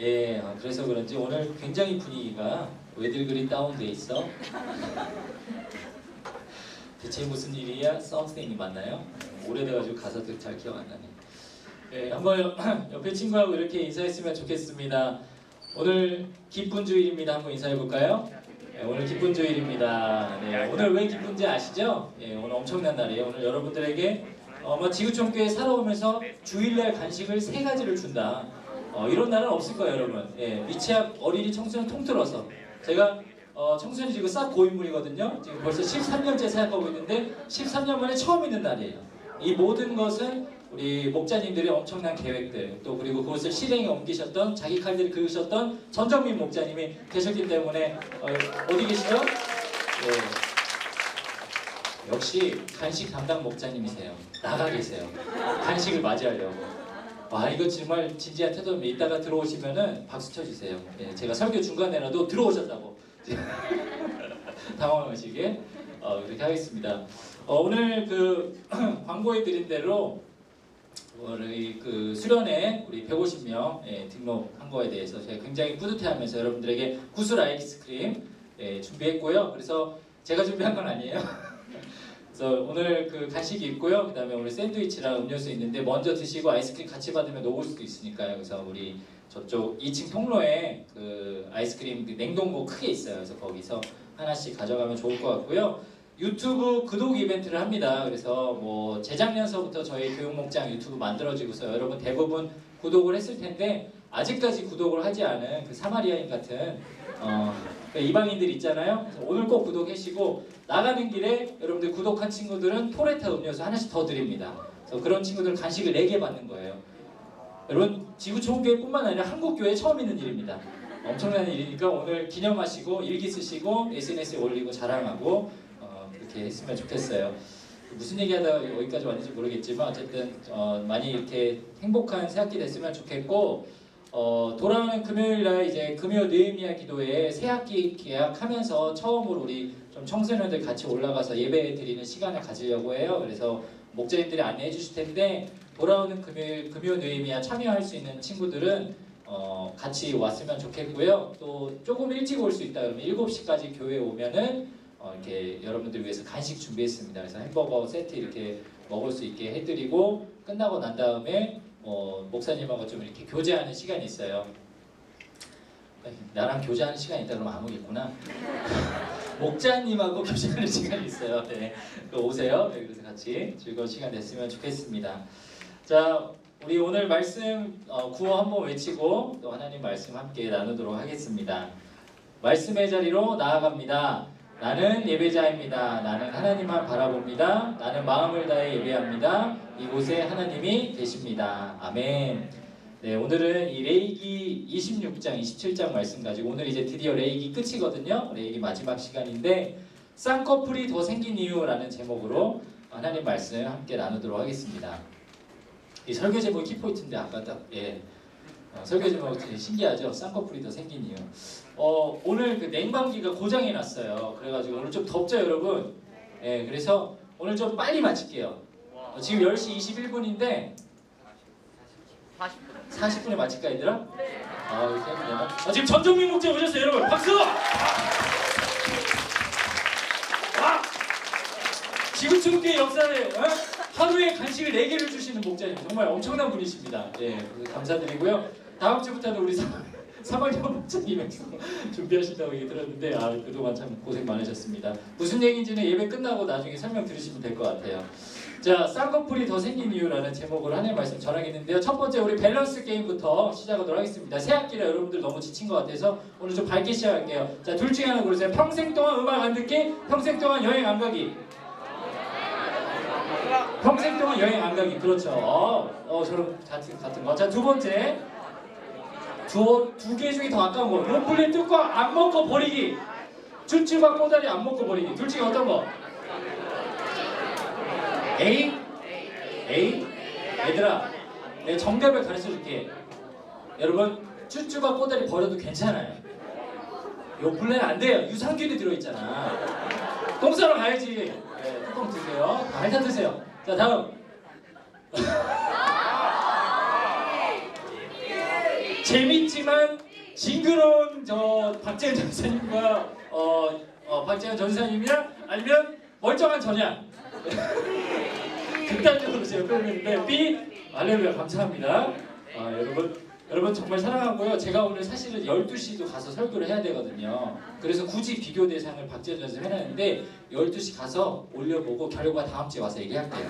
예, 그래서 그런지 오늘 굉장히 분위기가 왜들 그리 다운돼 있어? 대체 무슨 일이야? 썸씽이 맞나요? 오래돼가지고 가사들 잘 기억 안 나네. 예, 한번 옆에 친구하고 이렇게 인사했으면 좋겠습니다. 오늘 기쁜 주일입니다. 한번 인사해볼까요? 예, 오늘 기쁜 주일입니다. 네, 오늘 왜 기쁜지 아시죠? 예, 오늘 엄청난 날이에요. 오늘 여러분들에게 지구촌교회 살아오면서 주일날 간식을 3가지를 준다. 이런 날은 없을 거예요, 여러분. 예, 미취학 어린이 청소년 통틀어서 제가 청소년이 지금 싹 고인물이거든요. 지금 벌써 13년째 사역하고 있는데 13년 만에 처음 있는 날이에요. 이 모든 것은 우리 목자님들의 엄청난 계획들, 또 그리고 그것을 실행에 옮기셨던, 자기 칼들을 긁으셨던 전정민 목자님이 계셨기 때문에 어디 계시죠? 네. 역시 간식 담당 목자님이세요. 나가 계세요. 간식을 맞이하려고. 와, 이거 정말 진지한 태도면 이따가 들어오시면은 박수 쳐주세요. 네, 제가 설교 중간에라도 들어오셨다고 당황하시게 그렇게 하겠습니다. 오늘 그 광고해 드린 대로 우리 그 수련회 우리 150명 등록한 거에 대해서 제가 굉장히 뿌듯해하면서 여러분들에게 구슬 아이스크림 준비했고요. 그래서 제가 준비한 건 아니에요. 그래서 오늘 그 간식이 있고요. 그다음에 오늘 샌드위치랑 음료수 있는데 먼저 드시고 아이스크림 같이 받으면 녹을 수도 있으니까요. 그래서 우리 저쪽 2층 통로에 그 아이스크림 그 냉동고 크게 있어요. 그래서 거기서 하나씩 가져가면 좋을 것 같고요. 유튜브 구독 이벤트를 합니다. 그래서 뭐 재작년서부터 저희 교육목장 유튜브 만들어지고서 여러분 대부분 구독을 했을 텐데 아직까지 구독을 하지 않은 그 사마리아인 같은 이방인들 있잖아요. 그래서 오늘 꼭 구독하시고 나가는 길에 여러분들 구독한 친구들은 토레타 음료수 하나씩 더 드립니다. 그래서 그런 친구들 간식을 4개 받는 거예요. 여러분 지구촌교회뿐만 아니라 한국교회 처음 있는 일입니다. 엄청난 일이니까 오늘 기념하시고 일기 쓰시고 SNS에 올리고 자랑하고 그렇게 했으면 좋겠어요. 무슨 얘기하다가 여기까지 왔는지 모르겠지만 어쨌든 많이 이렇게 행복한 새학기 됐으면 좋겠고 돌아오는 금요일날 이제 금요 느헤미야 기도회 새학기 계약하면서 처음으로 우리 좀 청소년들 같이 올라가서 예배 드리는 시간을 가지려고 해요. 그래서 목자님들이 안내해 주실 텐데 돌아오는 금요일 금요 느헤미야 참여할 수 있는 친구들은 같이 왔으면 좋겠고요. 또 조금 일찍 올 수 있다 그러면 7시까지 교회에 오면은 이렇게 여러분들 위해서 간식 준비했습니다. 그래서 햄버거 세트 이렇게 먹을 수 있게 해드리고 끝나고 난 다음에 목사님하고 좀 이렇게 교제하는 시간이 있어요. 나랑 교제하는 시간이 있다 그러면 안 오겠구나. 목자님하고 교제하는 시간이 있어요. 네, 오세요. 네, 그래서 같이 즐거운 시간 됐으면 좋겠습니다. 자, 우리 오늘 말씀 구호 한번 외치고 또 하나님 말씀 함께 나누도록 하겠습니다. 말씀의 자리로 나아갑니다. 나는 예배자입니다. 나는 하나님만 바라봅니다. 나는 마음을 다해 예배합니다. 이곳에 하나님이 계십니다. 아멘. 네, 오늘은 이 레위기 26장, 27장 말씀 가지고 오늘 이제 드디어 레위기 끝이거든요. 레위기 마지막 시간인데 쌍꺼풀이 더 생긴 이유라는 제목으로 하나님 말씀 함께 나누도록 하겠습니다. 이 설교 제목이 키포인트인데 아까 딱 설교 제목 되게 신기하죠? 쌍꺼풀이 더 생긴 이유. 오늘 그 냉방기가 고장이 났어요. 그래가지고 오늘 좀 덥죠, 여러분? 예, 그래서 오늘 좀 빨리 마칠게요. 지금 10시 21분인데 40분에 마칠까, 얘들아? 이렇게 하면 되나? 지금 전정민 목자 오셨어요, 여러분. 박수! 지구촌교회 역사를 하루에 간식을 4개를 주시는 목자님 정말 엄청난 분이십니다. 예, 감사드리고요. 다음 주부터는 우리 사마리아 목자님 준비하신다고 얘기 들었는데 그동안 참 고생 많으셨습니다. 무슨 얘기인지는 예배 끝나고 나중에 설명 들으시면 될 것 같아요. 자, 쌍꺼풀이 더 생긴 이유라는 제목으로 하나님 말씀 전하겠는데요. 첫 번째 우리 밸런스 게임부터 시작하도록 하겠습니다. 새학기라 여러분들 너무 지친 것 같아서 오늘 좀 밝게 시작할게요. 자, 둘 중에 하나 고르세요. 평생 동안 음악 안 듣기, 평생 동안 여행 안 가기. 평생 동안 여행 안 가기. 그렇죠. 저랑 같은 거. 자, 두 번째. 두 개 중에 더 아까운 거. 요플레 뜯고 안 먹고 버리기. 쭈쭈밥 꼬다리 안 먹고 버리기. 둘 중에 어떤 거? A? 얘들아, 내 정답을 가르쳐 줄게. 여러분, 쭈쭈밥 꼬다리 버려도 괜찮아요. 요플레는 안 돼요. 유산균이 들어있잖아. 똥 싸러 가야지. 네, 뚜껑 드세요. 핥아 드세요. 자, 다음. 재밌지만 징그러운 저 박재현 전사님과 박재현 전사님이랑 아니면 멀쩡한 전향 극단적으로 제가 표현했는데 B 할렐루야 감사합니다. 여러분 정말 사랑하고요. 제가 오늘 사실은 12시도 가서 설교를 해야 되거든요. 그래서 굳이 비교 대상을 박재현 전사 해놨는데 12시 가서 올려보고 결과 다음 주에 와서 얘기할게요.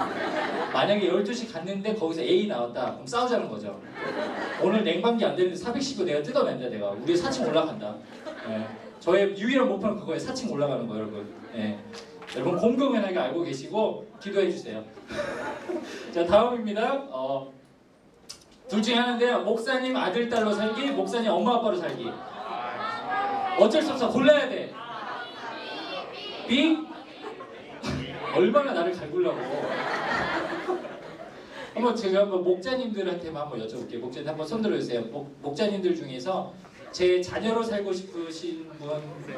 만약에 12시 갔는데 거기서 A 나왔다 그럼 싸우자는 거죠. 오늘 냉방기 안 되는데 410도 내가 뜯어낸다. 내가 우리 4층 올라간다. 예. 저의 유일한 목표는 그거예요. 4층 올라가는 거 여러분. 예. 여러분 공공연하게 알고 계시고 기도해 주세요. 자 다음입니다. 둘 중에 하나인데요. 목사님 아들 딸로 살기, 목사님 엄마 아빠로 살기. 어쩔 수 없어 골라야 돼. B? 얼마나 나를 갈구려고. 제가 목자님들한테만 한번 여쭤볼게요. 목자님 한번 손 들어주세요. 목자님들 중에서 제 자녀로 살고 싶으신 분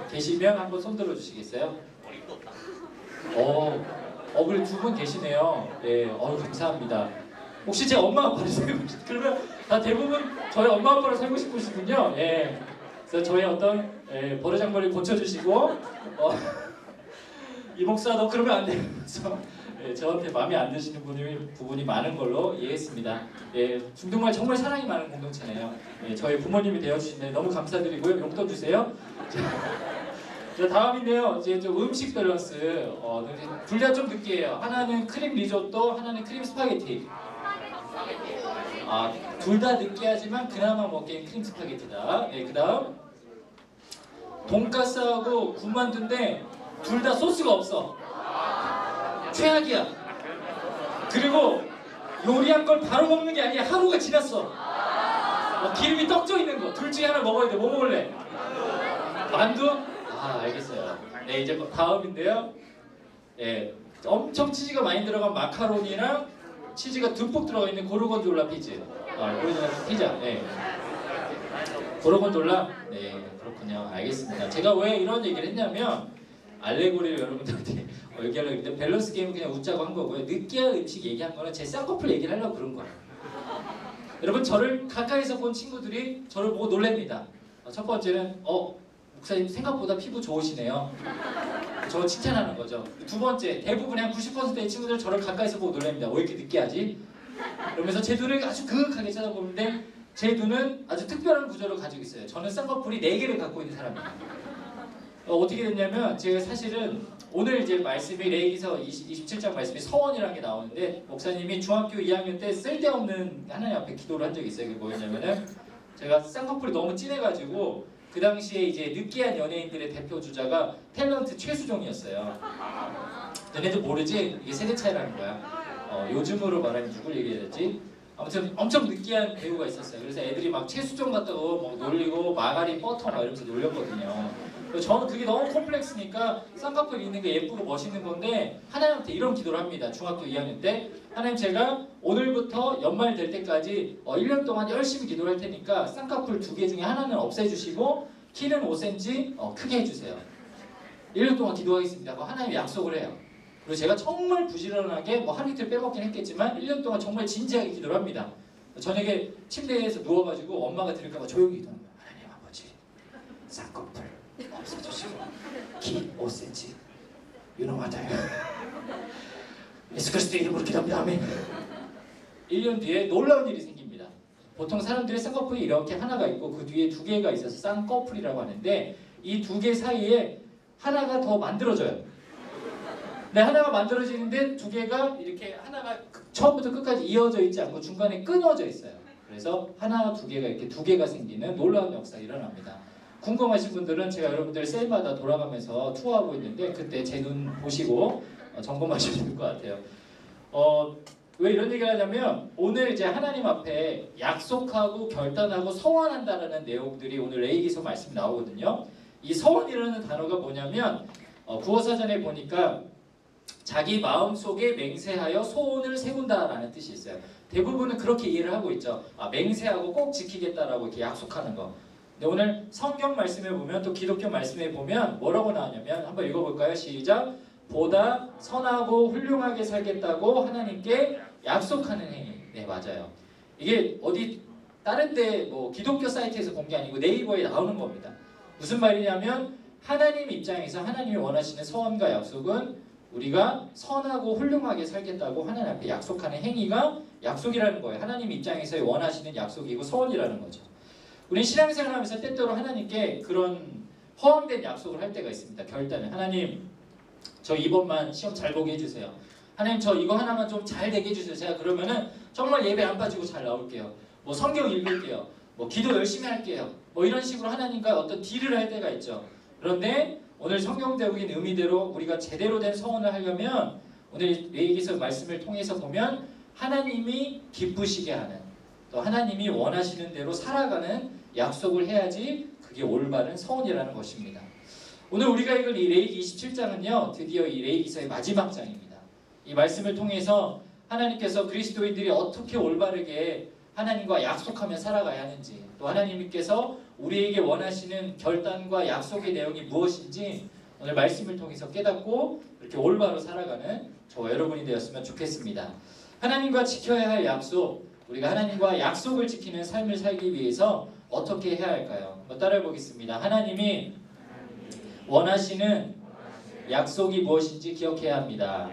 계시면 한번 손 들어주시겠어요? 그래 두 분 계시네요. 네, 감사합니다. 혹시 제 엄마 아빠를 살고 싶 그러면 다 대부분 저희 엄마 아빠를 살고 싶으시군요. 예. 그래서 저의 어떤 버르장머리 고쳐주시고 이 목사 너 그러면 안 돼. 그래서 저한테 마음에 안 드시는 부분이 많은 걸로 이해했습니다. 예, 중동말 정말 사랑이 많은 공동체네요. 예, 저희 부모님이 되어주신데 너무 감사드리고요. 용돈 주세요. 자, 다음인데요. 이제 좀 음식 밸런스 둘 다 좀 느끼해요. 하나는 크림 리조또, 하나는 크림 스파게티. 둘 다 느끼하지만 그나마 먹기엔 크림 스파게티다. 네, 그다음 돈가스하고 군만두인데 둘 다 소스가 없어. 최악이야. 그리고 요리한 걸 바로 먹는 게 아니야. 하루가 지났어. 기름이 떡져 있는 거. 둘 중에 하나 먹어야 돼. 뭐 먹을래? 만두? 알겠어요. 네, 이제 다음인데요. 네, 엄청 치즈가 많이 들어간 마카로니랑 치즈가 듬뿍 들어가 있는 고르곤졸라 피자. 고르곤졸라 피자. 네. 고르곤졸라. 네, 그렇군요. 알겠습니다. 제가 왜 이런 얘기를 했냐면 알레고리를 여러분들한테 얘기하려고 했는데 밸런스 게임은 그냥 웃자고 한 거고요. 느끼한 음식 얘기한 거는 제 쌍꺼풀 얘기를 하려고 그런 거예요. 여러분 저를 가까이서 본 친구들이 저를 보고 놀랍니다. 첫 번째는 목사님 생각보다 피부 좋으시네요. 저 칭찬하는 거죠. 두 번째, 대부분 한 90%의 친구들 저를 가까이서 보고 놀랍니다. 왜 이렇게 느끼하지? 그러면서 제 눈을 아주 그윽하게 쳐다보는데 제 눈은 아주 특별한 구조를 가지고 있어요. 저는 쌍꺼풀이 4개를 갖고 있는 사람입니다. 어떻게 됐냐면 제가 사실은 오늘 이제 말씀이 레위기서 27장 말씀이 서원이라는 게 나오는데 목사님이 중학교 2학년 때 쓸데없는 하나님 앞에 기도를 한 적이 있어요. 그게 뭐였냐면은 제가 쌍꺼풀이 너무 진해가지고 그 당시에 이제 느끼한 연예인들의 대표 주자가 탤런트 최수종이었어요. 너네도 모르지? 이게 세대 차이라는 거야. 요즘으로 말하면 누굴 얘기해야 되지? 아무튼 엄청 느끼한 배우가 있었어요. 그래서 애들이 막 최수종 같다고 막 놀리고 마가린 버터 막 이러면서 놀렸거든요. 저는 그게 너무 콤플렉스니까 쌍꺼풀 있는 게 예쁘고 멋있는 건데 하나님한테 이런 기도를 합니다. 중학교 2학년 때 하나님 제가 오늘부터 연말 될 때까지 1년 동안 열심히 기도를 할 테니까 쌍꺼풀 2개 중에 하나는 없애주시고 키는 5cm 크게 해주세요. 1년 동안 기도하겠습니다. 하나님 약속을 해요. 그리고 제가 정말 부지런하게 하루 이틀 빼먹긴 했겠지만 1년 동안 정말 진지하게 기도를 합니다. 저녁에 침대에서 누워가지고 엄마가 들을까봐 조용히 기도하는 거예요. 하나님 아버지 쌍꺼풀 없애주시고 키 5cm 유능하다요. 예수 그리스도 이름으로 기도합니다. 아멘. 1년 뒤에 놀라운 일이 생깁니다. 보통 사람들의 쌍꺼풀이 이렇게 하나가 있고 그 뒤에 2개가 있어서 쌍꺼풀이라고 하는데 이 2개 사이에 하나가 더 만들어져요. 네, 하나가 만들어지는데 2개가 이렇게 하나가 처음부터 끝까지 이어져 있지 않고 중간에 끊어져 있어요. 그래서 하나, 2개가 이렇게 2개가 생기는 놀라운 역사가 일어납니다. 궁금하신 분들은 제가 여러분들 셀마다 돌아가면서 투어하고 있는데 그때 제 눈 보시고 점검하시면 될 것 같아요. 왜 이런 얘기를 하냐면 오늘 이제 하나님 앞에 약속하고 결단하고 서원한다라는 내용들이 오늘 레위기서 말씀이 나오거든요. 이 서원이라는 단어가 뭐냐면 구어사전에 보니까 자기 마음속에 맹세하여 소원을 세운다라는 뜻이 있어요. 대부분은 그렇게 이해를 하고 있죠. 맹세하고 꼭 지키겠다라고 이렇게 약속하는 거. 근데 오늘 성경 말씀에 보면 또 기독교 말씀에 보면 뭐라고 나오냐면 한번 읽어볼까요? 시작! 보다 선하고 훌륭하게 살겠다고 하나님께 약속하는 행위. 네, 맞아요. 이게 어디 다른 데 뭐 기독교 사이트에서 본 게 아니고 네이버에 나오는 겁니다. 무슨 말이냐면 하나님 입장에서 하나님이 원하시는 소원과 약속은 우리가 선하고 훌륭하게 살겠다고 하나님 앞에 약속하는 행위가 약속이라는 거예요. 하나님 입장에서 원하시는 약속이고 소원이라는 거죠. 우리는 신앙생활하면서 때때로 하나님께 그런 허황된 약속을 할 때가 있습니다. 결단을 하나님 저 이번만 시험 잘 보게 해주세요. 하나님 저 이거 하나만 좀 잘 되게 해주세요. 제가 그러면은 정말 예배 안 빠지고 잘 나올게요. 뭐 성경 읽을게요. 뭐 기도 열심히 할게요. 뭐 이런 식으로 하나님과 어떤 딜을 할 때가 있죠. 그런데 오늘 성경적인 의미대로 우리가 제대로 된 소원을 하려면 오늘 레위기서 말씀을 통해서 보면 하나님이 기쁘시게 하는 또 하나님이 원하시는 대로 살아가는 약속을 해야지 그게 올바른 소원이라는 것입니다. 오늘 우리가 읽을 이 레위기 27장은요 드디어 이 레위기서의 마지막 장입니다. 이 말씀을 통해서 하나님께서 그리스도인들이 어떻게 올바르게 하나님과 약속하며 살아가야 하는지 또 하나님께서 우리에게 원하시는 결단과 약속의 내용이 무엇인지 오늘 말씀을 통해서 깨닫고 이렇게 올바로 살아가는 저와 여러분이 되었으면 좋겠습니다. 하나님과 지켜야 할 약속, 우리가 하나님과 약속을 지키는 삶을 살기 위해서 어떻게 해야 할까요? 한번 따라해 보겠습니다. 하나님이 원하시는 약속이 무엇인지 기억해야 합니다.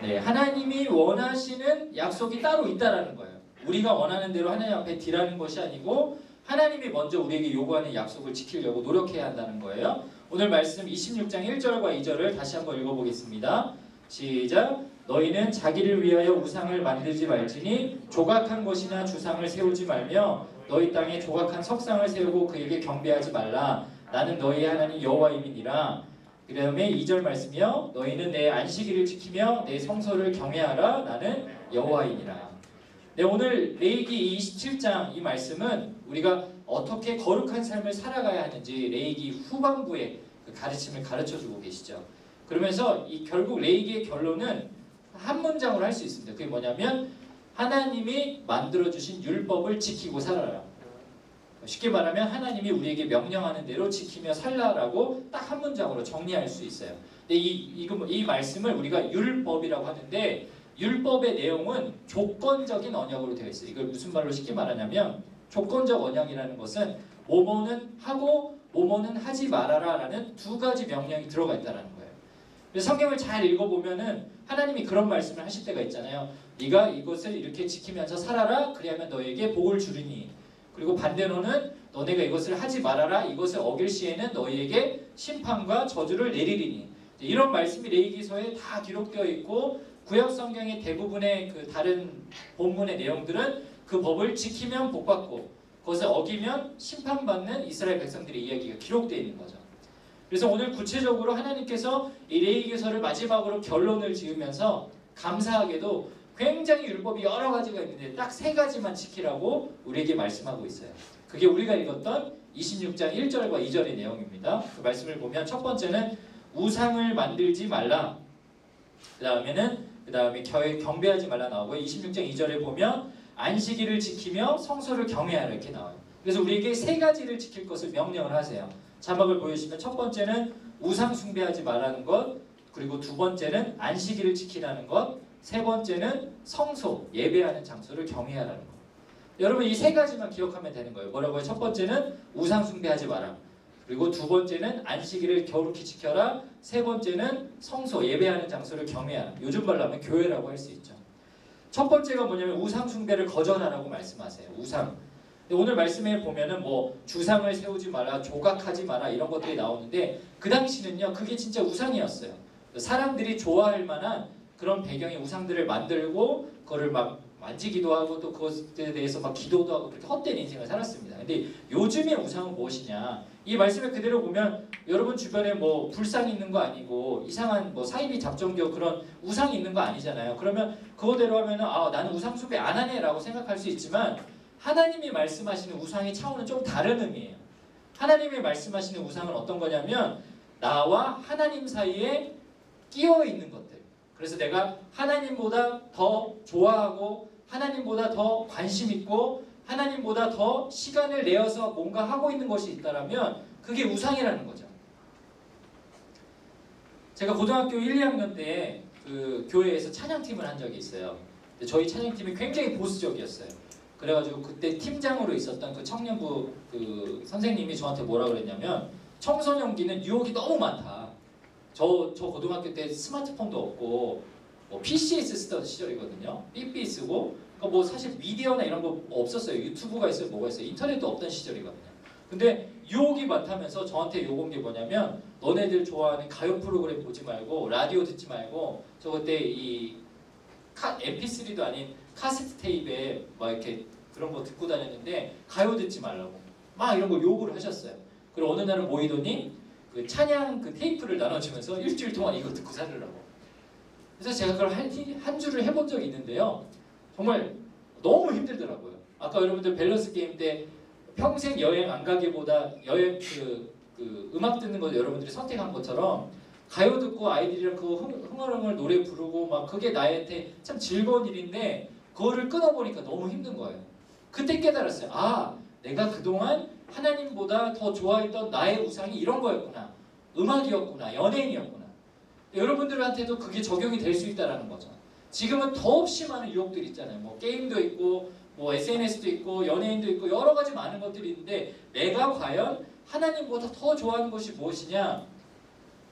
네, 하나님이 원하시는 약속이 따로 있다라는 거예요. 우리가 원하는 대로 하나님 앞에 딜하는 것이 아니고 하나님이 먼저 우리에게 요구하는 약속을 지키려고 노력해야 한다는 거예요. 오늘 말씀 26장 1절과 2절을 다시 한번 읽어보겠습니다. 시작. 너희는 자기를 위하여 우상을 만들지 말지니 조각한 것이나 주상을 세우지 말며 너희 땅에 조각한 석상을 세우고 그에게 경배하지 말라. 나는 너희의 하나님 여호와임이니라. 그 다음에 2절 말씀이요. 너희는 내 안식일을 지키며 내 성소를 경외하라. 나는 여호와이니라. 네, 오늘 레위기 27장 이 말씀은 우리가 어떻게 거룩한 삶을 살아가야 하는지 레위기 후반부의 그 가르침을 가르쳐주고 계시죠. 그러면서 이 결국 레위기의 결론은 한 문장으로 할 수 있습니다. 그게 뭐냐면 하나님이 만들어주신 율법을 지키고 살아라. 쉽게 말하면 하나님이 우리에게 명령하는 대로 지키며 살라라고 딱 한 문장으로 정리할 수 있어요. 근데 이 말씀을 우리가 율법이라고 하는데 율법의 내용은 조건적인 언약으로 되어 있어요. 이걸 무슨 말로 쉽게 말하냐면 조건적 언약이라는 것은 뭐뭐는 하고 뭐뭐는 하지 말아라라는 두 가지 명령이 들어가 있다는 거예요. 그래서 성경을 잘 읽어보면은 하나님이 그런 말씀을 하실 때가 있잖아요. 네가 이것을 이렇게 지키면서 살아라. 그리하면 너에게 복을 주리니. 그리고 반대로는 너네가 이것을 하지 말아라. 이것을 어길 시에는 너희에게 심판과 저주를 내리리니. 이런 말씀이 레위기서에 다 기록되어 있고 구약 성경의 대부분의 그 다른 본문의 내용들은 그 법을 지키면 복받고 그것을 어기면 심판받는 이스라엘 백성들의 이야기가 기록되어 있는 거죠. 그래서 오늘 구체적으로 하나님께서 이 레위기서를 마지막으로 결론을 지으면서 감사하게도 굉장히 율법이 여러 가지가 있는데 딱 세 가지만 지키라고 우리에게 말씀하고 있어요. 그게 우리가 읽었던 26장 1절과 2절의 내용입니다. 그 말씀을 보면 첫 번째는 우상을 만들지 말라. 그 다음에 경배하지 말라 나오고 26장 2절에 보면 안식일을 지키며 성소를 경외하라 이렇게 나와요. 그래서 우리에게 세 가지를 지킬 것을 명령을 하세요. 자막을 보여주시면 첫 번째는 우상 숭배하지 말라는 것, 그리고 두 번째는 안식일을 지키라는 것, 세 번째는 성소, 예배하는 장소를 경외하라는 것. 여러분 이 세 가지만 기억하면 되는 거예요. 뭐라고요? 첫 번째는 우상 숭배하지 마라. 그리고 두 번째는 안식일을 겨울케 지켜라. 세 번째는 성소, 예배하는 장소를 경외하라. 요즘 말로 하면 교회라고 할 수 있죠. 첫 번째가 뭐냐면 우상 숭배를 거절하라고 말씀하세요. 우상. 오늘 말씀에 보면은 뭐 주상을 세우지 마라, 조각하지 마라 이런 것들이 나오는데 그 당시는요 그게 진짜 우상이었어요. 사람들이 좋아할 만한 그런 배경의 우상들을 만들고 그거를 막 만지기도 하고 또 그것에 대해서 막 기도도 하고 그렇게 헛된 인생을 살았습니다. 근데 요즘의 우상은 무엇이냐? 이 말씀을 그대로 보면 여러분 주변에 뭐 불상 있는 거 아니고 이상한 뭐 사이비 잡종교 그런 우상이 있는 거 아니잖아요. 그러면 그거대로 하면은 아 나는 우상 숭배 안 하네라고 생각할 수 있지만 하나님이 말씀하시는 우상의 차원은 좀 다른 의미예요. 하나님이 말씀하시는 우상은 어떤 거냐면 나와 하나님 사이에 끼어 있는 것들. 그래서 내가 하나님보다 더 좋아하고 하나님보다 더 관심 있고 하나님보다 더 시간을 내어서 뭔가 하고 있는 것이 있다면 그게 우상이라는 거죠. 제가 고등학교 1, 2학년 때 그 교회에서 찬양팀을 한 적이 있어요. 저희 찬양팀이 굉장히 보수적이었어요. 그래가지고 그때 팀장으로 있었던 그 청년부 그 선생님이 저한테 뭐라 그랬냐면 청소년기는 유혹이 너무 많다. 저 고등학교 때 스마트폰도 없고 뭐 PCS 쓰던 시절이거든요. 삐삐 쓰고 그러니까 뭐 사실 미디어나 이런 거 없었어요. 유튜브가 있어요, 뭐가 있어요. 인터넷도 없던 시절이거든요. 근데 유혹이 많다면서 저한테 요구한 게 뭐냐면 너네들 좋아하는 가요 프로그램 보지 말고 라디오 듣지 말고 저 그때 이 MP3도 아닌 카세트 테이프에 막 이렇게 그런 거 듣고 다녔는데 가요 듣지 말라고 막 이런 걸 요구를 하셨어요. 그리고 어느 날은 모이더니 그 찬양 그 테이프를 나눠주면서 일주일 동안 이거 듣고 살으라고. 그래서 제가 그걸 한 주를 해본 적이 있는데요. 정말 너무 힘들더라고요. 아까 여러분들 밸런스 게임 때 평생 여행 안 가기보다 여행 그 음악 듣는 거 여러분들이 선택한 것처럼 가요 듣고 아이들이랑 그 흥얼흥얼 노래 부르고 막 그게 나한테 참 즐거운 일인데 그거를 끊어보니까 너무 힘든 거예요. 그때 깨달았어요. 아, 내가 그동안 하나님보다 더 좋아했던 나의 우상이 이런 거였구나. 음악이었구나. 연예인이었구나. 여러분들한테도 그게 적용이 될 수 있다는 거죠. 지금은 더없이 많은 유혹들이 있잖아요. 뭐 게임도 있고 뭐 SNS도 있고 연예인도 있고 여러 가지 많은 것들이 있는데 내가 과연 하나님보다 더 좋아하는 것이 무엇이냐?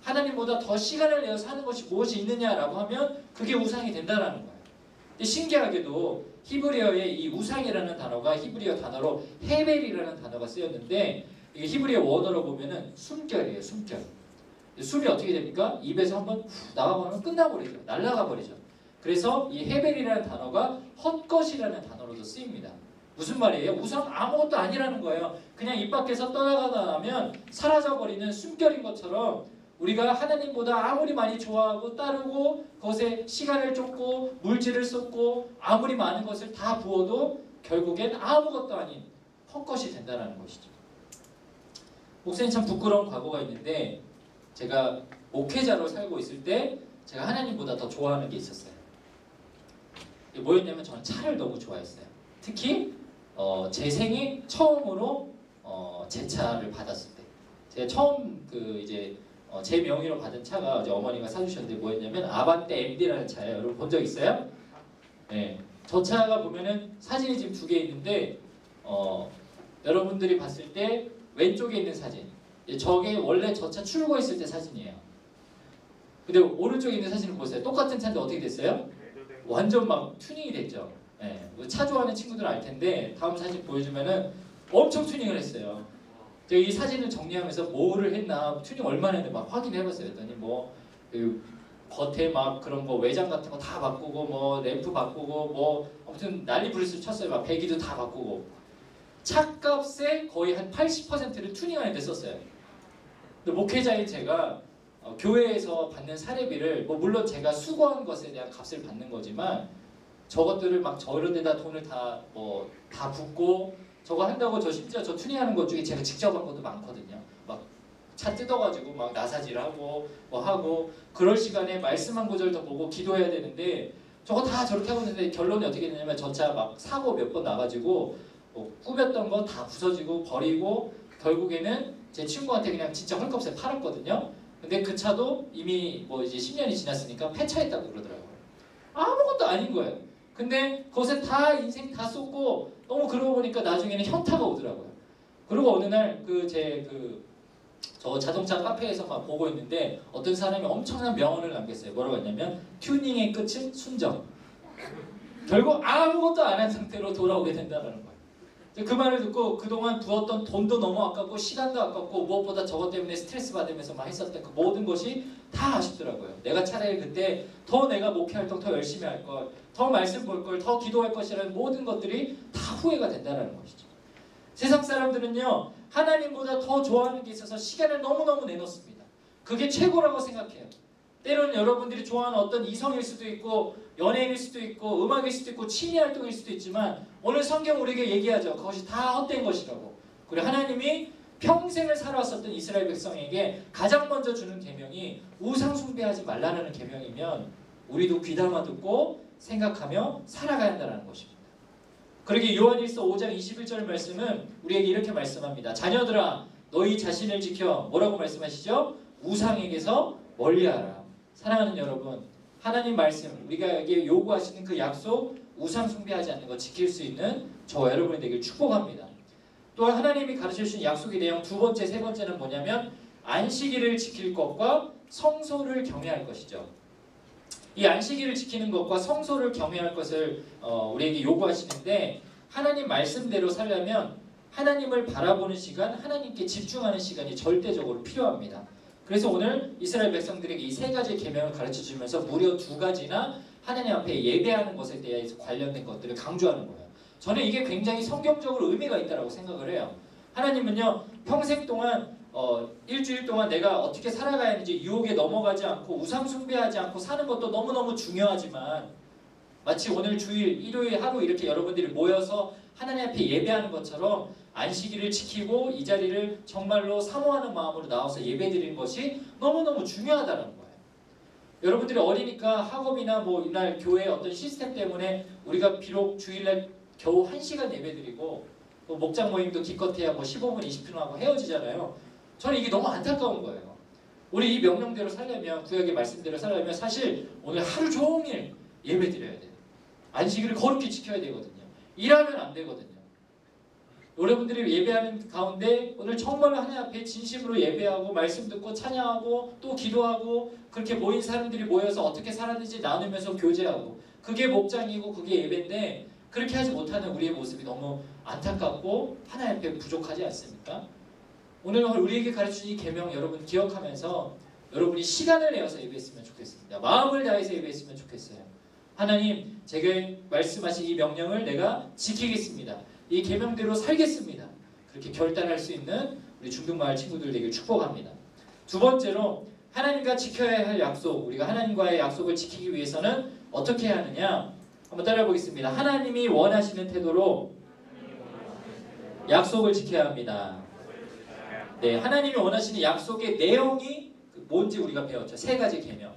하나님보다 더 시간을 내어 사는 것이 무엇이 있느냐라고 하면 그게 우상이 된다라는 거예요. 근데 신기하게도 히브리어에 이 우상이라는 단어가 히브리어 단어로 헤벨이라는 단어가 쓰였는데 이게 히브리어 원어로 보면은 숨결이에요. 숨결. 숨이 어떻게 됩니까? 입에서 한번 후 나가버리면 끝나버리죠. 날아가 버리죠. 그래서 이 헤벨이라는 단어가 헛것이라는 단어로도 쓰입니다. 무슨 말이에요? 우상 아무것도 아니라는 거예요. 그냥 입 밖에서 떠나가다 나면 사라져버리는 숨결인 것처럼 우리가 하나님보다 아무리 많이 좋아하고 따르고 그것에 시간을 쫓고 물질을 쏟고 아무리 많은 것을 다 부어도 결국엔 아무것도 아닌 헛것이 된다는 것이죠. 목사님 참 부끄러운 과거가 있는데 제가 목회자로 살고 있을 때 제가 하나님보다 더 좋아하는 게 있었어요. 뭐였냐면 저는 차를 너무 좋아했어요. 특히 제 생에 처음으로 제 차를 받았을 때 제가 처음 제 명의로 받은 차가 이제 어머니가 사주셨는데 뭐였냐면 아반떼 MD라는 차예요. 여러분 본 적 있어요? 네, 저 차가 보면은 사진이 지금 2개 있는데 여러분들이 봤을 때 왼쪽에 있는 사진 저게 원래 저 차 출고했을 때 사진이에요. 근데 오른쪽에 있는 사진을 보세요. 똑같은 차인데 어떻게 됐어요? 완전 막 튜닝이 됐죠. 네, 차 좋아하는 친구들 알 텐데 다음 사진 보여주면은 엄청 튜닝을 했어요. 제가 이 사진을 정리하면서 뭐를 했나 튜닝 얼마나 했는지 막 확인해봤어요. 그랬더니 그 겉에 막 그런 거 외장 같은 거 다 바꾸고 뭐 램프 바꾸고 뭐 아무튼 난리 부르스 쳤어요. 막 배기도 다 바꾸고 차값의 거의 한 80%를 튜닝하는 데 썼어요. 근데 목회자인 제가 교회에서 받는 사례비를 물론 제가 수고한 것에 대한 값을 받는 거지만 저것들을 막 저런 데다 돈을 다 붓고 저거 한다고 심지어 저 튜닝하는 것 중에 제가 직접 한 것도 많거든요. 막 차 뜯어가지고 막 나사질하고 뭐 하고 그럴 시간에 말씀 한 구절 더 보고 기도해야 되는데 저거 다 저렇게 하고 있는데 결론이 어떻게 되냐면 저 차 막 사고 몇 번 나가지고 꾸몄던 거 다 부서지고 버리고 결국에는 제 친구한테 그냥 진짜 헐값에 팔았거든요. 근데 그 차도 이미 이제 10년이 지났으니까 폐차했다고 그러더라고요. 아무것도 아닌 거예요. 근데 그것에 다 인생 다 쏟고 너무 그러고 보니까 나중에는 현타가 오더라고요. 그리고 어느 날 저 자동차 카페에서 막 보고 있는데 어떤 사람이 엄청난 명언을 남겼어요. 뭐라고 했냐면 튜닝의 끝은 순정. 결국 아무것도 안 한 상태로 돌아오게 된다는 거예요. 그 말을 듣고 그동안 부었던 돈도 너무 아깝고 시간도 아깝고 무엇보다 저것 때문에 스트레스 받으면서 막 했었던 그 모든 것이 다 아쉽더라고요. 내가 차라리 그때 더 내가 목회 활동 더 열심히 할 걸, 더 말씀 볼 걸, 더 기도할 것이라는 모든 것들이 다 후회가 된다는 것이죠. 세상 사람들은요 하나님보다 더 좋아하는 게 있어서 시간을 너무너무 내놓습니다. 그게 최고라고 생각해요. 때로는 여러분들이 좋아하는 어떤 이성일 수도 있고 연예인일 수도 있고 음악일 수도 있고 취미 활동일 수도 있지만 오늘 성경 우리에게 얘기하죠. 그것이 다 헛된 것이라고. 그리고 하나님이 평생을 살아왔었던 이스라엘 백성에게 가장 먼저 주는 계명이 우상 숭배하지 말라는 계명이면 우리도 귀담아 듣고 생각하며 살아가야 한다는 것입니다. 그러기에 요한일서 5장 21절 말씀은 우리에게 이렇게 말씀합니다. 자녀들아 너희 자신을 지켜 뭐라고 말씀하시죠? 우상에게서 멀리하라. 사랑하는 여러분, 하나님 말씀 우리가에게 요구하시는 그 약속 우상 숭배하지 않는 것 지킬 수 있는 저와 여러분이 되길 축복합니다. 또한 하나님이 가르쳐 주신 약속의 내용 두 번째, 세 번째는 뭐냐면 안식일을 지킬 것과 성소를 경외할 것이죠. 이 안식일을 지키는 것과 성소를 경외할 것을 우리에게 요구하시는데 하나님 말씀대로 살려면 하나님을 바라보는 시간, 하나님께 집중하는 시간이 절대적으로 필요합니다. 그래서 오늘 이스라엘 백성들에게 이 세 가지 계명을 가르쳐 주면서 무려 두 가지나 하나님 앞에 예배하는 것에 대해서 관련된 것들을 강조하는 거예요. 저는 이게 굉장히 성경적으로 의미가 있다고 생각을 해요. 하나님은요 평생 동안 일주일 동안 내가 어떻게 살아가야 하는지 유혹에 넘어가지 않고 우상 숭배하지 않고 사는 것도 너무너무 중요하지만 마치 오늘 주일 일요일 하루 이렇게 여러분들이 모여서 하나님 앞에 예배하는 것처럼 안식일을 지키고 이 자리를 정말로 사모하는 마음으로 나와서 예배드리는 것이 너무너무 중요하다는 거예요. 여러분들이 어리니까 학업이나 뭐 이날 교회의 어떤 시스템 때문에 우리가 비록 주일날 겨우 1시간 예배드리고 또 목장 모임도 기껏해야 뭐 15분 20분 하고 헤어지잖아요. 저는 이게 너무 안타까운 거예요. 우리 이 명령대로 살려면 구약의 말씀대로 살려면 사실 오늘 하루 종일 예배드려야 돼요. 안식일을 거룩히 지켜야 되거든요. 일하면 안 되거든요. 여러분들이 예배하는 가운데 오늘 정말로 하나님 앞에 진심으로 예배하고 말씀 듣고 찬양하고 또 기도하고 그렇게 모인 사람들이 모여서 어떻게 살았는지 나누면서 교제하고 그게 목장이고 그게 예배인데 그렇게 하지 못하는 우리의 모습이 너무 안타깝고 하나님 앞에 부족하지 않습니까? 오늘 우리에게 가르쳐준 이 계명 여러분 기억하면서 여러분이 시간을 내어서 예배했으면 좋겠습니다. 마음을 다해서 예배했으면 좋겠어요. 하나님 제게 말씀하신 이 명령을 내가 지키겠습니다. 이 계명대로 살겠습니다. 그렇게 결단할 수 있는 우리 중등마을 친구들 되길 축복합니다. 두 번째로 하나님과 지켜야 할 약속, 우리가 하나님과의 약속을 지키기 위해서는 어떻게 해야 하느냐? 한번 따라해 보겠습니다. 하나님이 원하시는 태도로 약속을 지켜야 합니다. 네, 하나님이 원하시는 약속의 내용이 뭔지 우리가 배웠죠. 세 가지 계명.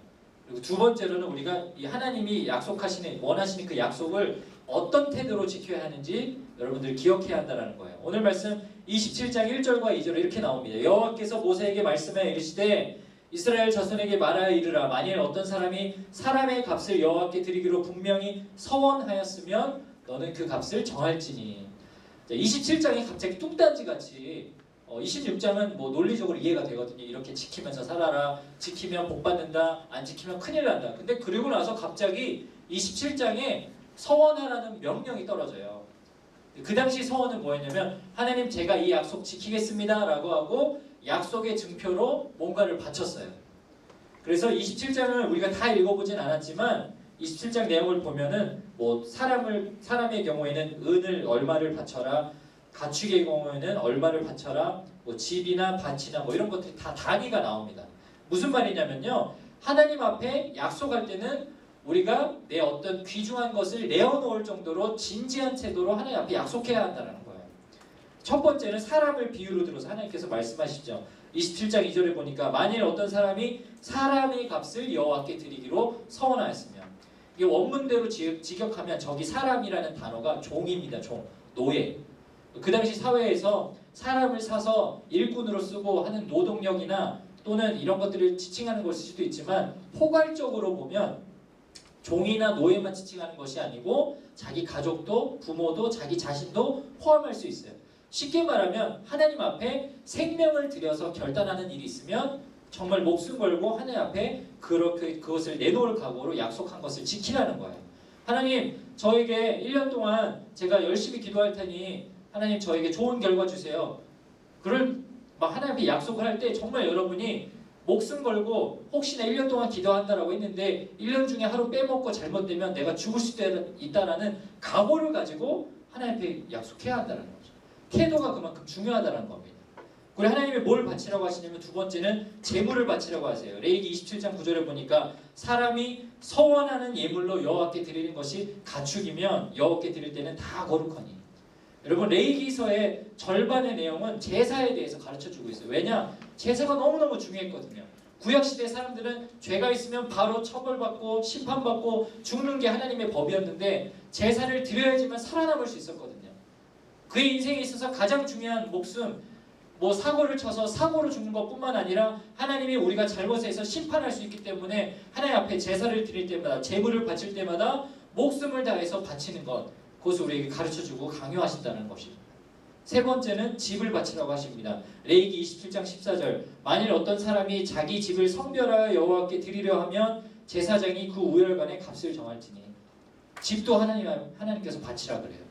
그리고 두 번째로는 우리가 이 하나님이 약속하시는 원하시는 그 약속을 어떤 태도로 지켜야 하는지 여러분들 기억해야 한다는 거예요. 오늘 말씀 27장 1절과 2절에 이렇게 나옵니다. 여호와께서 모세에게 말씀하여 이르시되 이스라엘 자손에게 말하여 이르라. 만일 어떤 사람이 사람의 값을 여호와께 드리기로 분명히 서원하였으면 너는 그 값을 정할지니. 27장이 갑자기 뚱딴지같이 26장은 뭐 논리적으로 이해가 되거든요. 이렇게 지키면서 살아라. 지키면 복 받는다. 안 지키면 큰일 난다. 근데 그리고 나서 갑자기 27장에 서원하라는 명령이 떨어져요. 그 당시 서원은 뭐였냐면 하나님 제가 이 약속 지키겠습니다 라고 하고 약속의 증표로 뭔가를 바쳤어요. 그래서 27장을 우리가 다 읽어보진 않았지만 27장 내용을 보면은 뭐 사람의 경우에는 은을 얼마를 바쳐라, 가축의 경우에는 얼마를 바쳐라, 뭐 집이나 밭이나 뭐 이런 것들이 다 단위가 나옵니다. 무슨 말이냐면요, 하나님 앞에 약속할 때는 우리가 내 어떤 귀중한 것을 내어놓을 정도로 진지한 태도로 하나님 앞에 약속해야 한다는 거예요. 첫 번째는 사람을 비유로 들어서 하나님께서 말씀하시죠. 27장 2절에 보니까 만일 어떤 사람이 사람의 값을 여호와께 드리기로 서원하였으면, 이게 원문대로 직역하면 저기 사람이라는 단어가 종입니다. 종, 노예. 그 당시 사회에서 사람을 사서 일꾼으로 쓰고 하는 노동력이나 또는 이런 것들을 지칭하는 것일 수도 있지만 포괄적으로 보면 종이나 노예만 지칭하는 것이 아니고 자기 가족도 부모도 자기 자신도 포함할 수 있어요. 쉽게 말하면 하나님 앞에 생명을 들여서 결단하는 일이 있으면 정말 목숨 걸고 하나님 앞에 그것을 내놓을 각오로 약속한 것을 지키라는 거예요. 하나님 저에게 1년 동안 제가 열심히 기도할 테니 하나님 저에게 좋은 결과 주세요. 그걸 막 하나님 앞에 약속을 할 때 정말 여러분이 목숨 걸고 혹시나 1년 동안 기도한다라고 했는데 1년 중에 하루 빼먹고 잘못되면 내가 죽을 수도 있다라는 각오를 가지고 하나님 앞에 약속해야 한다는 거죠. 태도가 그만큼 중요하다는 겁니다. 그리고 하나님이 뭘 바치라고 하시냐면 두 번째는 재물을 바치라고 하세요. 레위기 27장 9절에 보니까 사람이 서원하는 예물로 여호와께 드리는 것이 가축이면 여호와께 드릴 때는 다 거룩하니. 여러분 레위기서의 절반의 내용은 제사에 대해서 가르쳐주고 있어요. 왜냐? 제사가 너무너무 중요했거든요. 구약시대 사람들은 죄가 있으면 바로 처벌받고 심판받고 죽는 게 하나님의 법이었는데 제사를 드려야지만 살아남을 수 있었거든요. 그의 인생에 있어서 가장 중요한 목숨, 뭐 사고를 쳐서 사고로 죽는 것뿐만 아니라 하나님이 우리가 잘못해서 심판할 수 있기 때문에 하나님 앞에 제사를 드릴 때마다, 제물을 바칠 때마다 목숨을 다해서 바치는 것, 그것을 우리에게 가르쳐주고 강요하신다는 것입니다. 세 번째는 집을 바치라고 하십니다. 레위기 27장 14절, 만일 어떤 사람이 자기 집을 성별하여 여호와께 드리려 하면 제사장이 그 우열간의 값을 정할지니. 집도 하나님께서 바치라 그래요.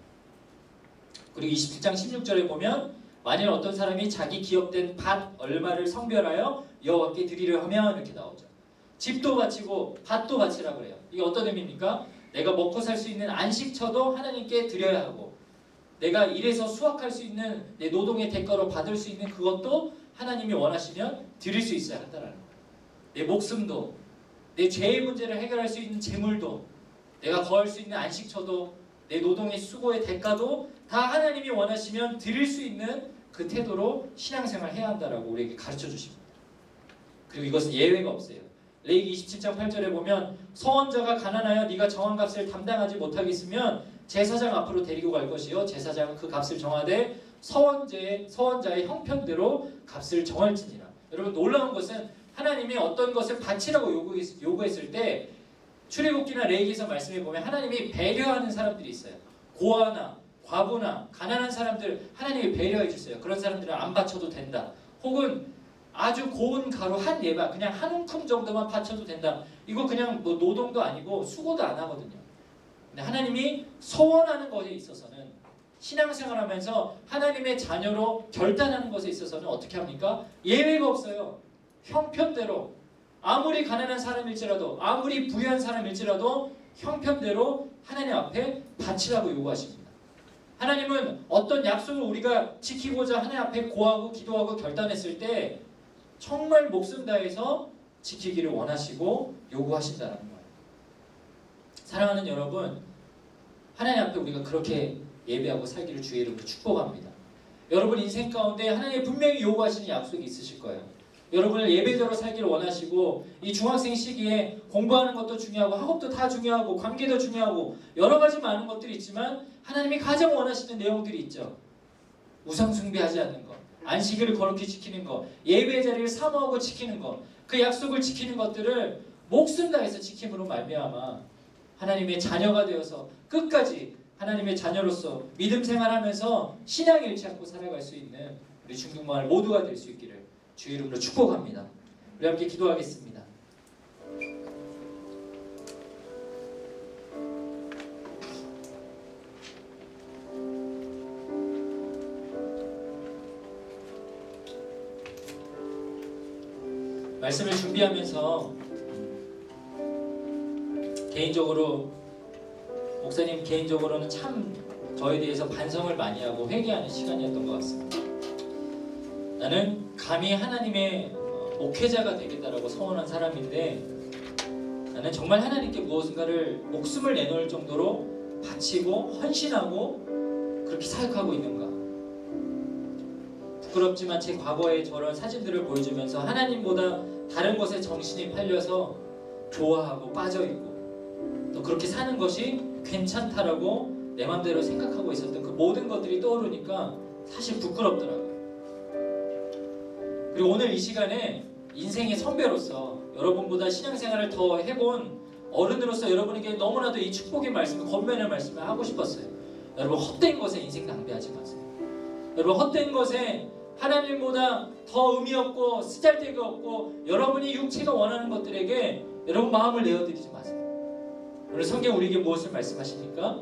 그리고 27장 16절에 보면 만일 어떤 사람이 자기 기업된 밭 얼마를 성별하여 여호와께 드리려 하면 이렇게 나오죠. 집도 바치고 밭도 바치라 그래요. 이게 어떤 의미입니까? 내가 먹고 살 수 있는 안식처도 하나님께 드려야 하고, 내가 일해서 수확할 수 있는 내 노동의 대가로 받을 수 있는 그것도 하나님이 원하시면 드릴 수 있어야 한다는 거예요. 내 목숨도, 내 죄의 문제를 해결할 수 있는 재물도, 내가 거할 수 있는 안식처도, 내 노동의 수고의 대가도 다 하나님이 원하시면 드릴 수 있는 그 태도로 신앙생활을 해야 한다라고 우리에게 가르쳐 주십니다. 그리고 이것은 예외가 없어요. 레위기 27장 8절에 보면 서원자가 가난하여 네가 정한 값을 담당하지 못하겠으면 제사장 앞으로 데리고 갈 것이요 제사장은 그 값을 정하되 서원자의 형편대로 값을 정할지니라. 여러분, 놀라운 것은 하나님이 어떤 것을 바치라고 요구했을 때 출애굽기나 레위기에서 말씀해 보면 하나님이 배려하는 사람들이 있어요. 고아나 과부나 가난한 사람들 하나님이 배려해 주세요. 그런 사람들은 안 바쳐도 된다. 혹은 아주 고운 가루 한 예바, 그냥 한 움큼 정도만 바쳐도 된다. 이거 그냥 뭐 노동도 아니고 수고도 안 하거든요. 근데 하나님이 소원하는 것에 있어서는, 신앙생활하면서 하나님의 자녀로 결단하는 것에 있어서는 어떻게 합니까? 예외가 없어요. 형편대로, 아무리 가난한 사람일지라도, 아무리 부유한 사람일지라도 형편대로 하나님 앞에 바치라고 요구하십니다. 하나님은 어떤 약속을 우리가 지키고자 하나님 앞에 고하고 기도하고 결단했을 때 정말 목숨 다해서 지키기를 원하시고 요구하신다는 거예요. 사랑하는 여러분, 하나님 앞에 우리가 그렇게 예배하고 살기를 주의 이름으로 축복합니다. 여러분 인생 가운데 하나님이 분명히 요구하시는 약속이 있으실 거예요. 여러분을 예배대로 살기를 원하시고, 이 중학생 시기에 공부하는 것도 중요하고 학업도 다 중요하고 관계도 중요하고 여러 가지 많은 것들이 있지만 하나님이 가장 원하시는 내용들이 있죠. 우상 숭배하지 않는 것, 안식일을 거룩히 지키는 것, 예배 자리를 사모하고 지키는 것, 그 약속을 지키는 것들을 목숨 다해서 지킴으로 말미암아 하나님의 자녀가 되어서 끝까지 하나님의 자녀로서 믿음 생활하면서 신앙 잃지 않고 살아갈 수 있는 우리 중국마을 모두가 될 수 있기를 주의 이름으로 축복합니다. 우리 함께 기도하겠습니다. 말씀을 준비하면서 개인적으로, 목사님 개인적으로는 참 저에 대해서 반성을 많이 하고 회개하는 시간이었던 것 같습니다. 나는 감히 하나님의 목회자가 되겠다라고 소원한 사람인데, 나는 정말 하나님께 무엇인가를 목숨을 내놓을 정도로 바치고 헌신하고 그렇게 사역하고 있는가? 부끄럽지만 제 과거의 저런 사진들을 보여주면서 하나님보다 다른 것에 정신이 팔려서 좋아하고 빠져있고 또 그렇게 사는 것이 괜찮다라고 내 맘대로 생각하고 있었던 그 모든 것들이 떠오르니까 사실 부끄럽더라고요. 그리고 오늘 이 시간에 인생의 선배로서, 여러분보다 신앙생활을 더 해본 어른으로서 여러분에게 너무나도 이 축복의 말씀을, 권면의 말씀을 하고 싶었어요. 여러분, 헛된 것에 인생 낭비하지 마세요. 여러분, 헛된 것에 하나님보다 더 의미 없고 쓰잘데기 없고 여러분이 육체가 원하는 것들에게 여러분 마음을 내어드리지 마세요. 오늘 성경 우리에게 무엇을 말씀하십니까?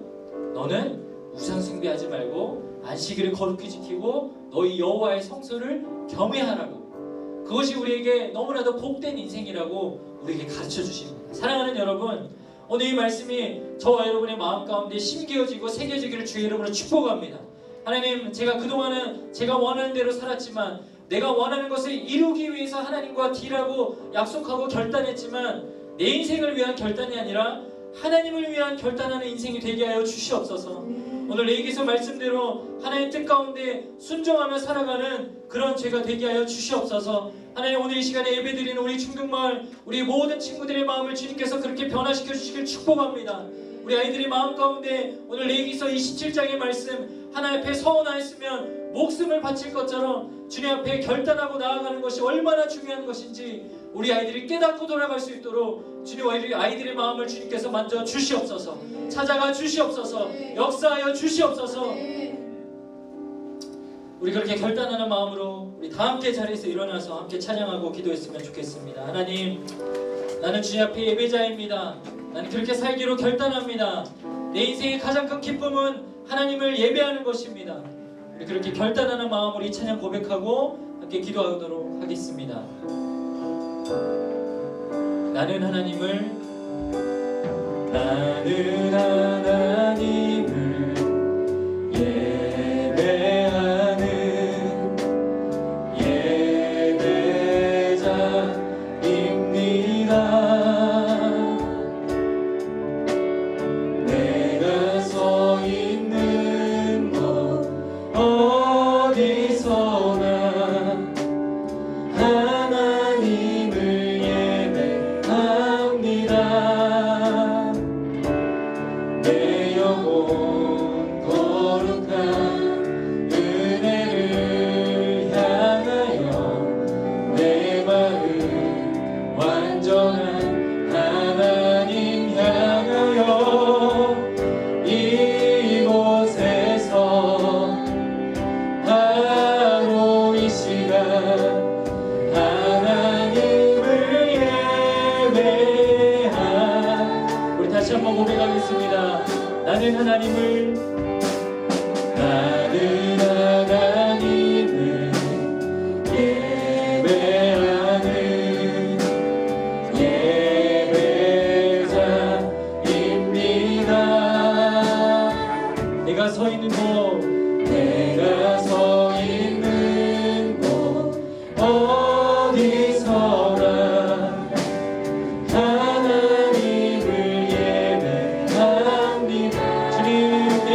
너는 우상 숭배하지 말고 안식일을 거룩히 지키고 너희 여호와의 성소를 경외하라고. 그것이 우리에게 너무나도 복된 인생이라고 우리에게 가르쳐 주십니다. 사랑하는 여러분, 오늘 이 말씀이 저와 여러분의 마음 가운데 심겨지고 새겨지기를 주의 이름으로 축복합니다. 하나님, 제가 그동안은 제가 원하는 대로 살았지만, 내가 원하는 것을 이루기 위해서 하나님과 딜하고 약속하고 결단했지만 내 인생을 위한 결단이 아니라 하나님을 위한 결단하는 인생이 되게 하여 주시옵소서. 오늘 레위기서 말씀대로 하나님의 뜻 가운데 순종하며 살아가는 그런 죄가 되게 하여 주시옵소서. 하나님, 오늘 이 시간에 예배드리는 우리 충북마을 우리 모든 친구들의 마음을 주님께서 그렇게 변화시켜 주시길 축복합니다. 우리 아이들의 마음 가운데 오늘 레위기서 27장의 말씀, 하나님 앞에 서원하였으면 목숨을 바칠 것처럼 주님 앞에 결단하고 나아가는 것이 얼마나 중요한 것인지 우리 아이들이 깨닫고 돌아갈 수 있도록 주님 아이들의 마음을 주님께서 만져 주시옵소서. 찾아가 주시옵소서. 역사하여 주시옵소서. 우리 그렇게 결단하는 마음으로 우리 다 함께 자리에서 일어나서 함께 찬양하고 기도했으면 좋겠습니다. 하나님, 나는 주님 앞에 예배자입니다. 나는 그렇게 살기로 결단합니다. 내 인생의 가장 큰 기쁨은 하나님을 예배하는 것입니다. 우리 그렇게 결단하는 마음으로 이 찬양 고백하고 함께 기도하도록 하겠습니다. 나는 하나님을 예배하는 예배자입니다. 내가 서 있는 곳 어디서나 하나님을 예배합니다. 내 영혼 거룩한 은혜를 향하여 내 마음 완전한 하나님 향하여 이곳에서 바로 이 시간 하나님을 예배하. 우리 다시 한번 고백하겠습니다. 나는 하나님을 예배하는 예배자입니다. 내가 서 있는 곳 어디서나 하나님을 예배합니다. 주님, 내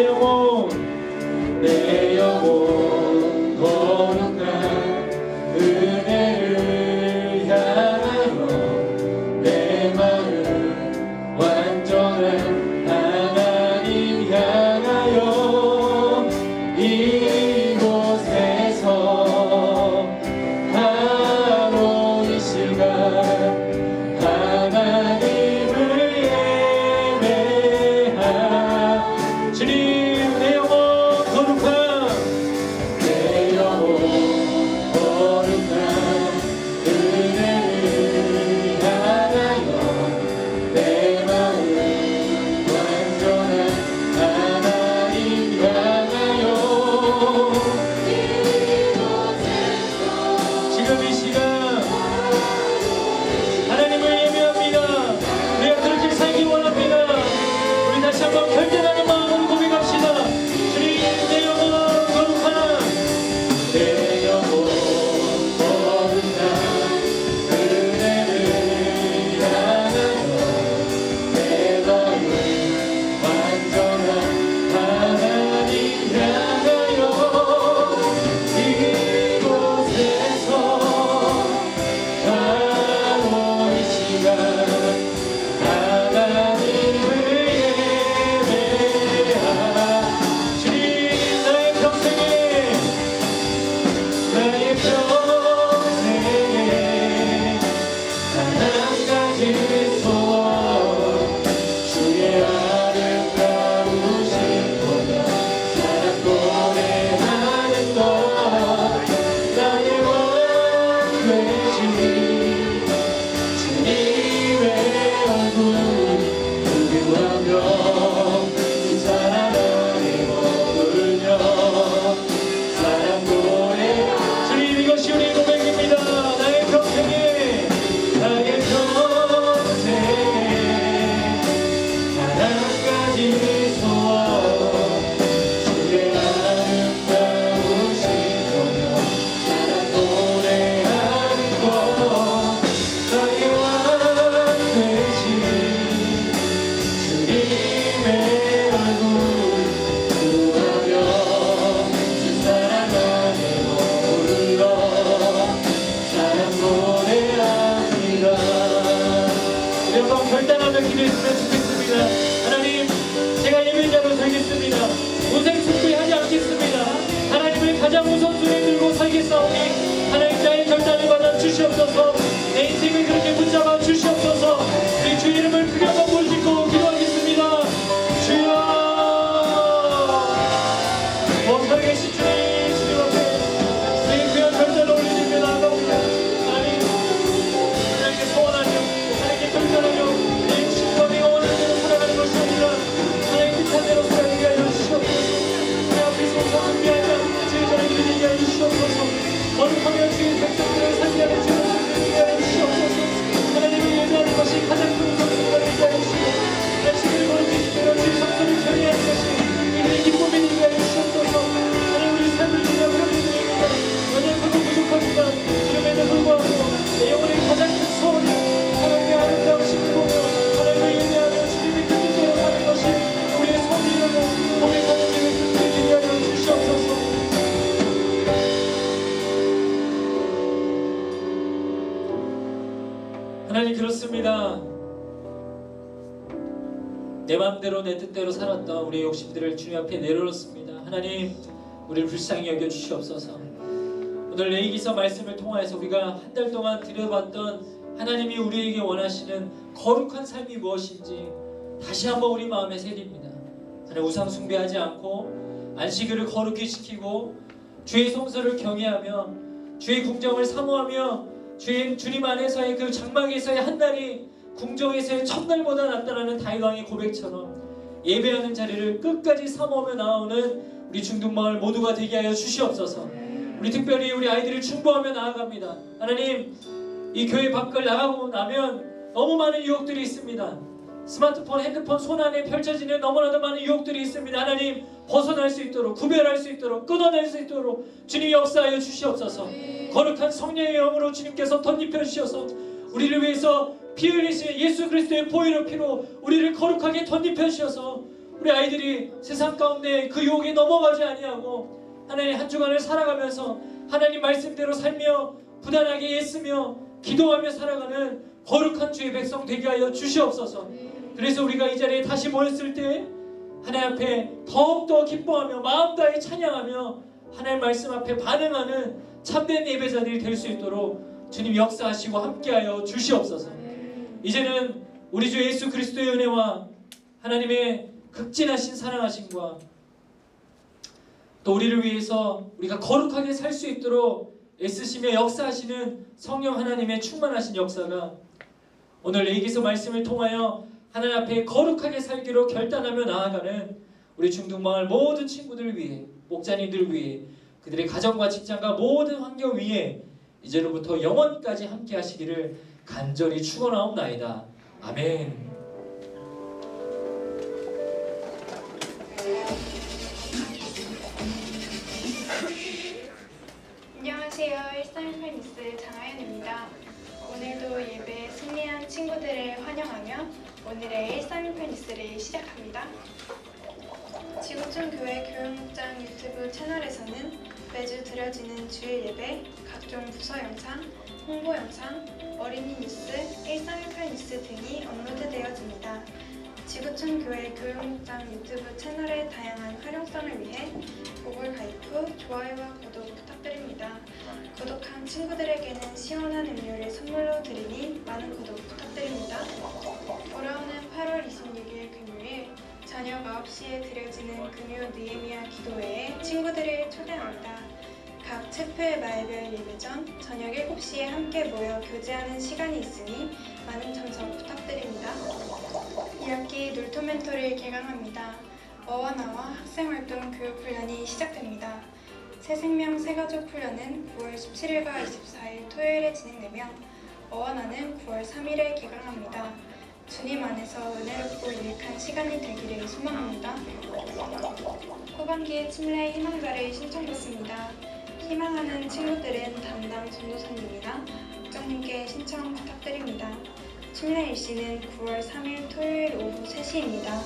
하나님, 그렇습니다. 내 맘대로 내 뜻대로 살았던 우리의 욕심들을 주님 앞에 내려놓습니다. 하나님, 우리를 불쌍히 여겨 주시옵소서. 오늘 레위기서 말씀을 통하여서 우리가 한 달 동안 들여봤던 하나님이 우리에게 원하시는 거룩한 삶이 무엇인지 다시 한번 우리 마음에 새깁니다. 하나님, 우상 숭배하지 않고 안식일을 거룩히 지키고 주의 성소를 경외하며 주의 궁정을 사모하며 주님 안에서의 그 장막에서의 한 날이 궁정에서의 첫날보다 낫다라는 다윗 왕의 고백처럼 예배하는 자리를 끝까지 사모하며 나아오는 우리 중등마을 모두가 되게 하여 주시옵소서. 우리 특별히 우리 아이들을 충고하며 나아갑니다. 하나님, 이 교회 밖을 나가고 나면 너무 많은 유혹들이 있습니다. 스마트폰, 핸드폰 손안에 펼쳐지는 너무나도 많은 유혹들이 있습니다. 하나님, 벗어날 수 있도록, 구별할 수 있도록, 끊어낼 수 있도록 주님 역사하여 주시옵소서. 거룩한 성령의 영으로 주님께서 덧입혀 주셔서 우리를 위해서 피 흘리신 예수 그리스도의 보혈의 피로 우리를 거룩하게 덧입혀 주셔서 우리 아이들이 세상 가운데 그 유혹에 넘어가지 아니하고 하나님 한 주간을 살아가면서 하나님 말씀대로 살며 부단하게 애쓰며 기도하며 살아가는 거룩한 주의 백성 되게 하여 주시옵소서. 그래서 우리가 이 자리에 다시 모였을 때 하나님 앞에 더욱더 기뻐하며 마음 다해 찬양하며 하나님 말씀 앞에 반응하는 참된 예배자들이 될 수 있도록 주님 역사하시고 함께하여 주시옵소서. 이제는 우리 주 예수 그리스도의 은혜와 하나님의 극진하신 사랑하심과 또 우리를 위해서 우리가 거룩하게 살 수 있도록 애쓰시며 역사하시는 성령 하나님의 충만하신 역사가 오늘 레위기서 말씀을 통하여 하나님 앞에 거룩하게 살기로 결단하며 나아가는 우리 중등마을 모든 친구들 위해, 목자님들 위해, 그들의 가정과 직장과 모든 환경 위에 이제로부터 영원까지 함께 하시기를 간절히 축원하옵나이다. 아멘. 안녕하세요. 131 뉴스 장하연입니다. 오늘도 예배에 승리한 친구들을 환영하며 오늘의 131 뉴스를 시작합니다. 지구촌 교회 교육목장 유튜브 채널에서는 매주 드려지는 주일 예배, 각종 부서 영상, 홍보 영상, 어린이 뉴스, 1318 뉴스 등이 업로드되어집니다. 지구촌 교회 교육목장 유튜브 채널의 다양한 활용성을 위해 구글 가입 후 좋아요와 구독 부탁드립니다. 구독한 친구들에게는 시원한 음료를 선물로 드리니 많은 구독 부탁드립니다. 돌아오는 8월 26일 금요일 저녁 9시에 드려지는 금요 느헤미야 기도회에 친구들을 초대합니다. 각 체표의 말별 예배 전 저녁 7시에 함께 모여 교제하는 시간이 있으니 많은 참석 부탁드립니다. 2학기 놀토멘토를 개강합니다. 어와나와 학생활동 교육훈련이 시작됩니다. 새생명 새가족 훈련은 9월 17일과 24일 토요일에 진행되며 어와나는 9월 3일에 개강합니다. 주님 안에서 은혜롭고 유익한 시간이 되기를 소망합니다. 후반기에 침례 희망자를 신청받습니다. 희망하는 친구들은 담당 전도사님이나 국장님께 신청 부탁드립니다. 침례 일시는 9월 3일 토요일 오후 3시입니다.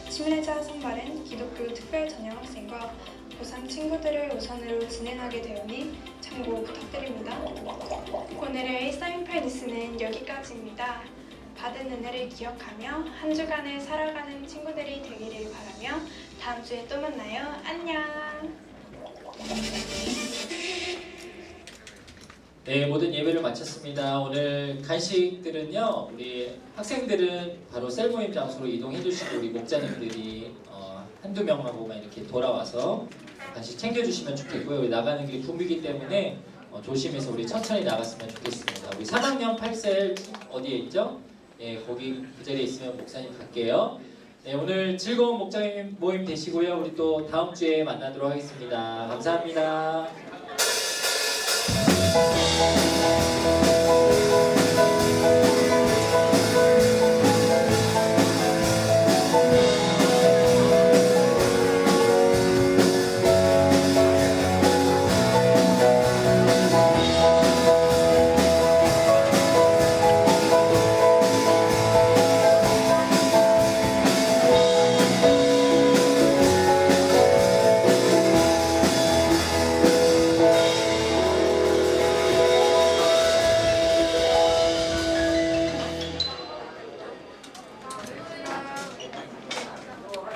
침례자 선발은 기독교 특별 전형 학생과 고3 친구들을 우선으로 진행하게 되오니 참고 부탁드립니다. 오늘의 1318 뉴스는 여기까지입니다. 받은 은혜를 기억하며 한 주간을 살아가는 친구들이 되기를 바라며 다음 주에 또 만나요. 안녕. 네, 모든 예배를 마쳤습니다. 오늘 간식들은요, 우리 학생들은 바로 셀 모임 장소로 이동해 주시고 우리 목자님들이 한두 명하고만 이렇게 돌아와서 간식 챙겨주시면 좋겠고요. 우리 나가는 길이 붐비기 때문에 조심해서 우리 천천히 나갔으면 좋겠습니다. 우리 3학년 8셀 어디에 있죠? 예, 거기 그 자리에 있으면 목사님 갈게요. 네, 오늘 즐거운 목자님 모임 되시고요. 우리 또 다음 주에 만나도록 하겠습니다. 감사합니다.